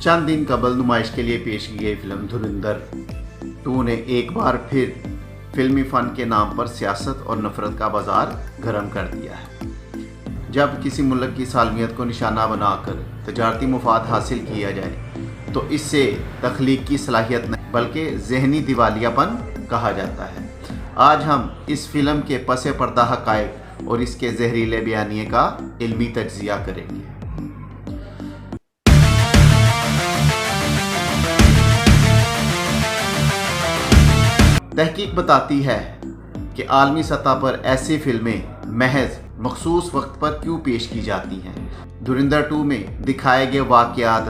चंद दिन कबल नुमाइश के लिए पेश की गई फिल्म धुरंधर 2 ने एक बार फिर फिल्मी फ़न के नाम पर सियासत और नफरत का बाजार गर्म कर दिया है। जब किसी मुल्क की सालमियत को निशाना बनाकर तजारती मुफाद हासिल किया जाए तो इससे तख्लीकी सलाहियत नहीं बल्कि जहनी दिवालियापन कहा जाता है। आज हम इस फिल्म के पसे पर्दा हक़ाइक़ और इसके जहरीले बयानिए का इल्मी तज्ज़िया करेंगे। तहकीक बताती है कि आलमी सतह पर ऐसी फिल्में महज मखसूस वक्त पर क्यों पेश की जाती हैं। धुरंधर 2 में दिखाए गए वाक़यात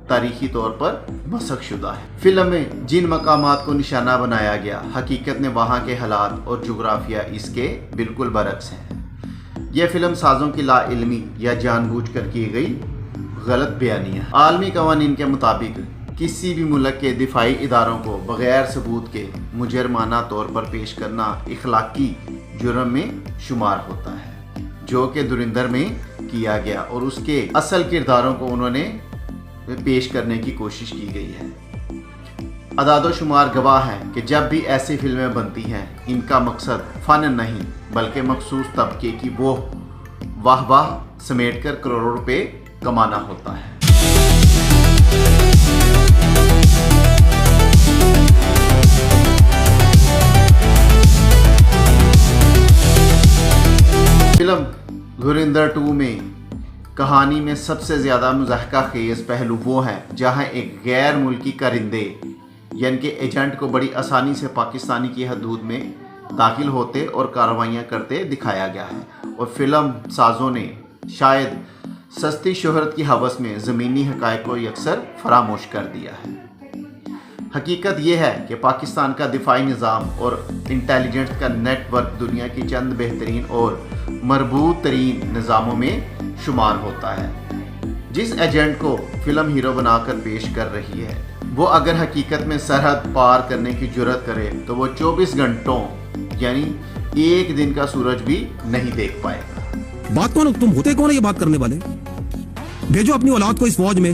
तारीखी तौर पर मसखशुदा है। फिल्म में जिन मकामात को निशाना बनाया गया हकीकत में वहाँ के हालात और जोग्राफिया इसके बिल्कुल बरक्स हैं। यह फिल्म साज़ों की लाइल्मी या जानबूझकर की गई गलत बयानियाँ। आलमी कवानीन के मुताबिक किसी भी मुल्क के दिफाई इदारों को बग़ैर सबूत के मुजरमाना तौर पर पेश करना इखलाकी जुर्म में शुमार होता है, जो कि धुरंधर में किया गया और उसके असल किरदारों को उन्होंने पेश करने की कोशिश की गई है। अदादोशुमार गवाह हैं कि जब भी ऐसी फिल्में बनती हैं इनका मकसद फ़न नहीं बल्कि मखसूस तबके की वो वाह समेट कर करोड़ों रुपए कमाना होता है। फिल्म धुरंधर 2 में कहानी में सबसे ज़्यादा मुज़ाहका खेज़ पहलू वो है जहां एक गैर मुल्की कारिंदे यानी कि एजेंट को बड़ी आसानी से पाकिस्तानी की हदूद में दाखिल होते और कार्रवाइयाँ करते दिखाया गया है और फिल्म साज़ों ने शायद सस्ती शोहरत की हवस में ज़मीनी हक़ाइक़ को यकसर फरामोश कर दिया है। हकीकत यह है कि पाकिस्तान का दिफाई निज़ाम और इंटेलिजेंस का नेटवर्क दुनिया की चंद बेहतरीन और मरबूत तरीन निज़ामों में शुमार होता है। जिस एजेंट को फिल्म हीरो बनाकर पेश कर रही है वो अगर हकीकत में सरहद पार करने की जुर्रत करे तो वो 24 घंटों यानी एक दिन का सूरज भी नहीं देख पाएगा। बात कौन, तुम होते कौन है ये बात करने वाले? भेजो अपनी औलाद को इस फौज में,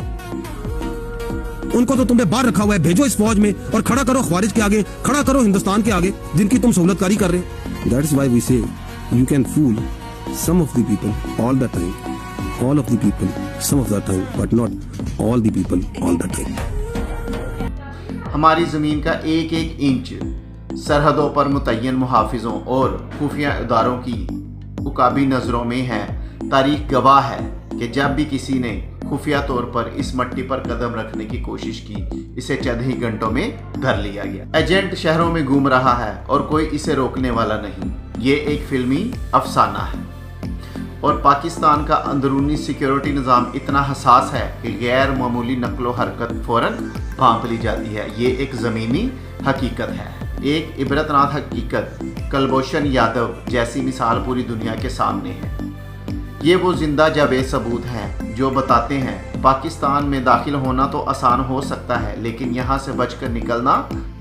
उनको तो तुमने बाहर रखा हुआ है, भेजो इस फौज में और खड़ा करो ख्वारिज के आगे, खड़ा करो हिंदुस्तान के आगे जिनकी तुम सहूलतकारी कर रहे हो। दैट्स व्हाई वी से you can fool some of the people all the time, all of the people some of the time, but not all the people all the time. हमारी ज़मीन का एक एक इंच सरहदों पर मुतय्यन मुहाफिजों और खुफिया इदारों की उकाबी नज़रों में है। तारीख गवाह है कि जब भी किसी ने खुफिया तौर पर इस मट्टी पर कदम रखने की कोशिश की इसे चंद ही घंटों में धर लिया गया। एजेंट शहरों में घूम रहा है और कोई इसे रोकने वाला नहीं। ये एक फिल्मी अफसाना है और पाकिस्तान का अंदरूनी सिक्योरिटी निज़ाम इतना हसास है कि गैर मामूली नकलो हरकत फ़ौरन भांप ली जाती है। ये एक ज़मीनी हकीकत है, एक इबरतनाक हकीकत। कुलभूषण यादव जैसी मिसाल पूरी दुनिया के सामने है। ये वो जिंदा जावेद सबूत हैं जो बताते हैं पाकिस्तान में दाखिल होना तो आसान हो सकता है लेकिन यहाँ से बचकर निकलना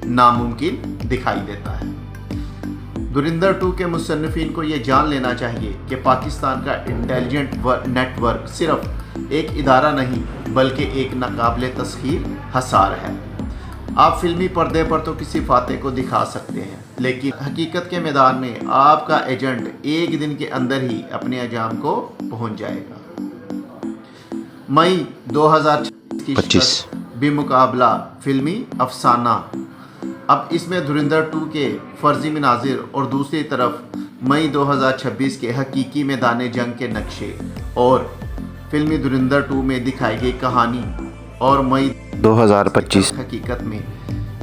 नामुमकिन दिखाई देता है। धुरंधर 2 के मुसन्निफीन को ये जान लेना चाहिए कि पाकिस्तान का इंटेलिजेंट नेटवर्क सिर्फ एक इदारा नहीं बल्कि एक नाकाबिले तस्खीर हसार है। आप फिल्मी पर्दे पर तो किसी फाते को दिखा सकते हैं लेकिन हकीकत के मैदान में आपका एजेंट एक दिन के अंदर ही अपने अंजाम को पहुंच जाएगा। मई 2025 बेमुकाबला फिल्मी अफसाना। अब इसमें धुरंधर 2 के फर्जी मनाजिर और दूसरी तरफ मई 2026 के हकीकी मैदान जंग के नक्शे और फिल्मी धुरंधर 2 में दिखाई गई कहानी और मई 2025 हकीकत में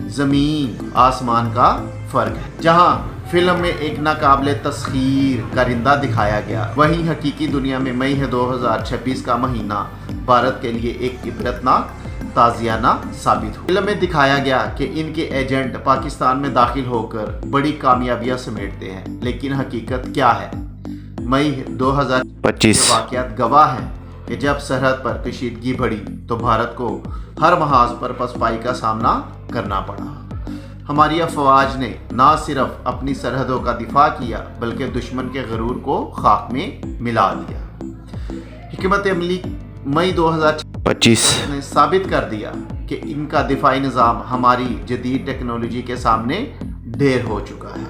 ज़मीन आसमान का फ़र्क है। जहां फिल्म में एक नाकाबिले तस्खीर कारिंदा दिखाया गया वहीं हकीकी दुनिया में मई 2026 का महीना भारत के लिए एक इबरतनाक ताज़ियाना साबित हुआ। फिल्म में दिखाया गया कि इनके एजेंट पाकिस्तान में दाखिल होकर बड़ी कामयाबियां समेटते हैं लेकिन हकीकत क्या है? मई 2025 वाक़यात गवाह हैं कि जब सरहद पर कशीदगी बढ़ी तो भारत को हर महाज पर पसपाई का सामना करना पड़ा। हमारी अफवाज ने न सिर्फ अपनी सरहदों का दिफा किया बल्कि दुश्मन के गरूर को खाक में मिला दिया। हिकमत अमली मई 2000 25 ने साबित कर दिया कि इनका दिफाई निज़ाम हमारी जदीद टेक्नोलॉजी के सामने ढेर हो चुका है।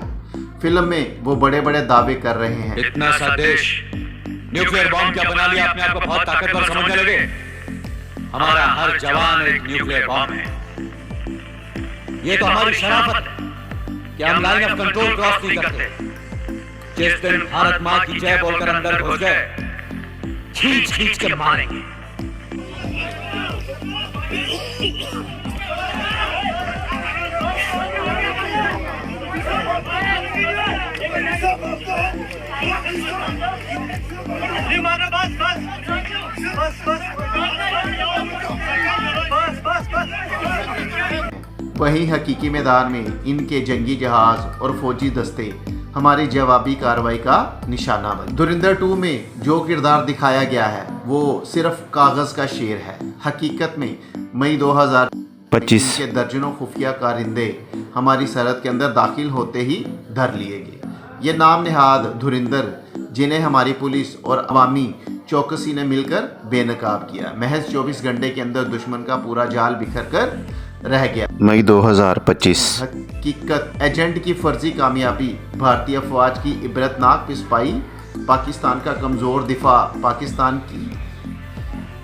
फिल्म में वो बड़े बड़े दावे कर रहे हैं, इतना सा देश न्यूक्लियर बॉम्ब क्या बना लिया अपने आप को बहुत ताकतवर समझने लगे। हमारा हर जवान एक न्यूक्लियर बॉम्ब है। ये तो हमारी शराफत है कि हम लाइन ऑफ कंट्रोल क्रॉस नहीं करते। जिस दिन भारत मां की जय बोलकर अंदर घुस गए, खींच खींच के मारेंगे। वहीं हकीकी मैदान में इनके जंगी जहाज और फौजी दस्ते हमारी जवाबी कार्रवाई का निशाना बने। धुरंधर 2 में जो किरदार दिखाया गया है वो सिर्फ कागज का शेर है। हकीकत में मई 2025 के दर्जनों खुफिया कारिंदे हमारी सरहद के अंदर दाखिल होते ही धर लिए गए। ये नाम निहाद धुरंधर, जिन्हें हमारी पुलिस और अवामी चौकसी ने मिलकर बेनकाब किया, महज 24 घंटे के अंदर दुश्मन का पूरा जाल बिखर कर रह गया। मई 2025 हकीकत एजेंट की फर्जी कामयाबी, भारतीय अफवाज की इबरतनाक पिसपाई, पाकिस्तान का कमज़ोर दिफा, पाकिस्तान की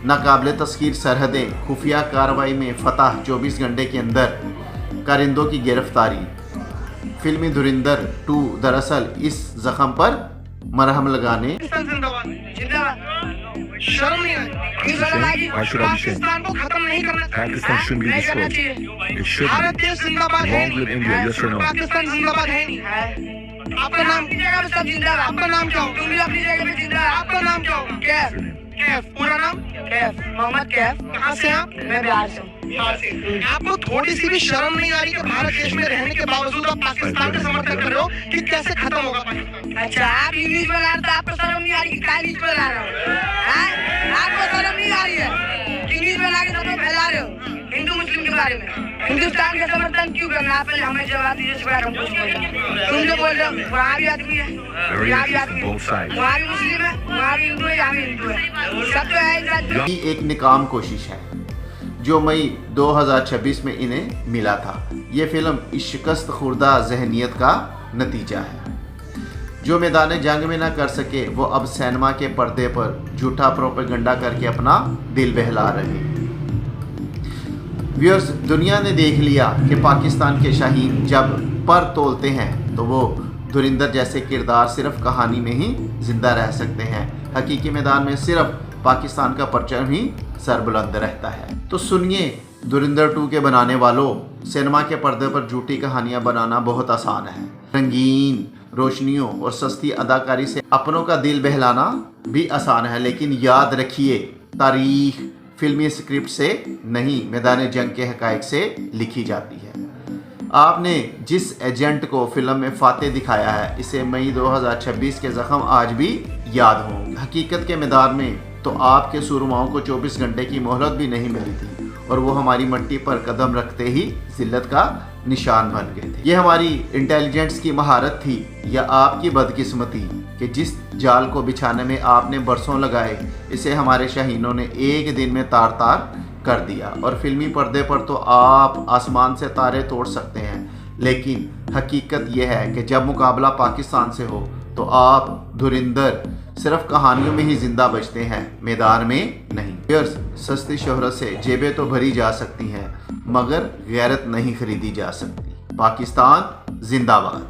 नाकाबिले तस्कीर सरहदें, खुफिया कार्रवाई में फतह, 24 घंटे के अंदर कारिंदों की गिरफ्तारी। फिल्मी धुरंधर 2 दरअसल इस जख्म पर मरहम लगाने शर्म नहीं आई। पाकिस्तान को खत्म नहीं करना चाहिए। भारत देश जिंदाबाद है। पाकिस्तान जिंदाबाद है नहीं। आपका नाम सब जिंदा है। आपका नाम क्या हो? तुम भी अपनी जगह पे जिंदा है। आपका नाम क्या हो? कैफ। कैफ पूरा नाम? कैफ मोहम्मद कैफ। कहाँ से आप? मैं बिहार से। आपको थोड़ी सी भी शर्म नहीं आ रही कि भारत देश में रहने के बावजूद आप पाकिस्तान का समर्थन कर रहे हो कि कैसे खत्म होगा पाकिस्तान? अच्छा, आप इंग्लिश में ला रहे हो, आपको शर्म नहीं आ रही कि क्या इंग्लिश में ला रहे हो? आपको शर्म नहीं आ रही है? इंग्लिश में ला के सब फैला रहे हो हिंदू मुस्लिम के बारे में। हिंदुस्तान का समर्थन क्यों करना? आप पहले हमें जवाब दीजिए। तुम जो बोल रहे हो वहाँ भी आदमी है, यहाँ भी आदमी है, वहाँ भी मुस्लिम है, वहाँ भी हिंदू है, यहाँ भी हिंदू है, सब तो है। ये एक निकाम कोशिश है जो मई 2026 में इन्हें मिला था। ये फिल्म इस शिकस्त खुर्दा जहनियत का नतीजा है। जो मैदान जंग में ना कर सके वो अब सिनेमा के पर्दे पर झूठा प्रोपेगेंडा करके अपना दिल बहला रहे। व्यूअर्स, दुनिया ने देख लिया कि पाकिस्तान के शाहीन जब पर तोलते हैं तो वो धुरंधर जैसे किरदार सिर्फ कहानी में ही जिंदा रह सकते हैं। हकीकी मैदान में सिर्फ पाकिस्तान का परचम ही सरबुलंद रहता है। तो सुनिए धुरंधर 2 के बनाने वालों, सिनेमा के पर्दे पर झूठी कहानियां बनाना बहुत आसान है। रंगीन रोशनियों और सस्ती अदाकारी से अपनों का दिल बहलाना भी आसान है, लेकिन याद रखिए तारीख फिल्मी स्क्रिप्ट से नहीं, मैदान जंग के हकायक से लिखी जाती है। आपने जिस एजेंट को फिल्म में फातेह दिखाया है, इसे मई 2026 के जख्म आज भी याद होंगे। हकीकत के मैदान में तो आपके सुरमाओं को 24 घंटे की मोहलत भी नहीं मिली थी और वो हमारी मिट्टी पर कदम रखते ही जिल्लत का निशान बन गए थे। ये हमारी इंटेलिजेंस की महारत थी या आपकी बदकिस्मती कि जिस जाल को बिछाने में आपने बरसों लगाए, इसे हमारे शाहीनों ने एक दिन में तार तार कर दिया। और फिल्मी पर्दे पर तो आप आसमान से तारे तोड़ सकते हैं, लेकिन हकीकत यह है कि जब मुकाबला पाकिस्तान से हो तो आप धुरंधर सिर्फ कहानियों में ही जिंदा बचते हैं, मैदान में नहीं। सस्ती शोहरत से जेबें तो भरी जा सकती हैं मगर गैरत नहीं खरीदी जा सकती। पाकिस्तान जिंदाबाद।